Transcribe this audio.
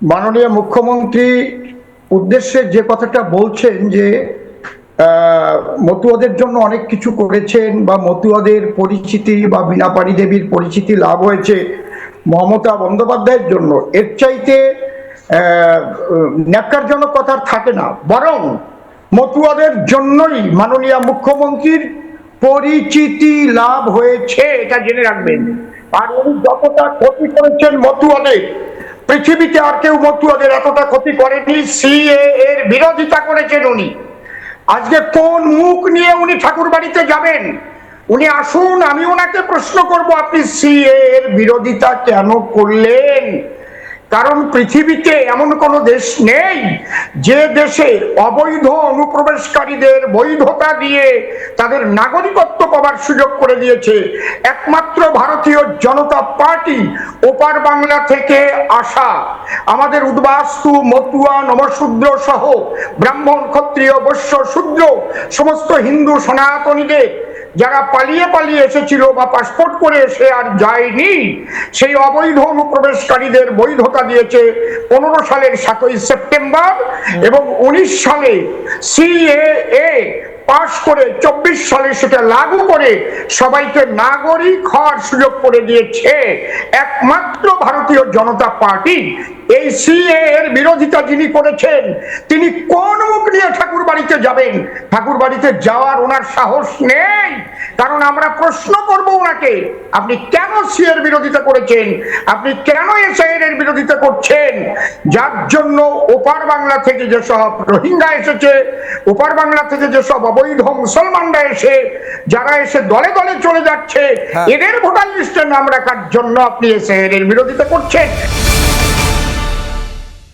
মাননীয় মুখ্যমন্ত্রী উদ্দেশ্যে যে কথাটা বলছেন যে মতুয়াদের জন্য অনেক কিছু করেছেন বা মতুয়াদের পরিচিতি বা বীণাপাণি দেবীর পরিচিতি লাভ হয়েছে মমতা বন্দ্যোপাধ্যায়ের জন্য, এর চাইতে ন্যাক্কারজনক কথা থাকে না। বরং মতুয়াদের জন্যই মাননীয় মুখ্যমন্ত্রীর পরিচিতি লাভ হয়েছে, এটা জেনে রাখবেন। আর উনি যতটা ক্ষতি করেছেন মতুয়াদের, পৃথিবীতে আর কেউ মতুয়াদের এতটা ক্ষতি করেনি। সিএ এর বিরোধিতা করেছেন উনি। আজকে কোন মুখ নিয়ে উনি ঠাকুর বাড়িতে যাবেন? উনি আসুন, আমি ওনাকে প্রশ্ন করব, আপনি সিএ এর বিরোধিতা কেন করলেন? কারণ পৃথিবীতে এমন কোন দেশ নেই যে দেশে অবৈধ অনুপ্রবেশকারীদের বৈধতা দিয়ে তাদের নাগরিকত্ব পাওয়ার সুযোগ করে দিয়েছে। একমাত্র ভারতীয় জনতা পার্টি ওপার বাংলা থেকে আসা আমাদের উদ্বাস্তু মতুয়া নমশূদ্র সহ ব্রাহ্মণ ক্ষত্রিয় বৈশ্য শূদ্র সমস্ত হিন্দু সনাতনীদের যারা পালিয়ে পালিয়ে এসেছিল বা পাসপোর্ট করে এসে আর যায়নি, সেই অবৈধ অনুপ্রবেশকারীদের বৈধতা দিয়েছে 15 সালের 7ই সেপ্টেম্বর, এবং 19 সালে সিএএ পাশ করে 24 সালে সেটা লাগু করে সবাইকে নাগরিক হওয়ার সুযোগ করে দিয়েছে একমাত্র ভারতীয় জনতা পার্টি। এই সিএ এর বিরোধিতা যিনি করেছেন, তিনি কোন মুখ নিয়ে ঠাকুর বাড়িতে যাবেন? ঠাকুর বাড়িতে যাওয়ার ওনার সাহস নেই। কারণ আমরা প্রশ্ন করব ওনাকে, আপনি কেন সিএ এর বিরোধিতা করেছেন? আপনি কেন এসআইআর এর বিরোধিতা করছেন? যার জন্য ওপার বাংলা থেকে যেসব রোহিঙ্গা এসেছে, ওপার বাংলা থেকে যেসব অবৈধ মুসলমানরা এসে যারা এসে দলে দলে চলে যাচ্ছে, এদের ভোটার লিস্টে নাম রাখার জন্য আপনি এসআইআর এর বিরোধিতা করছেন।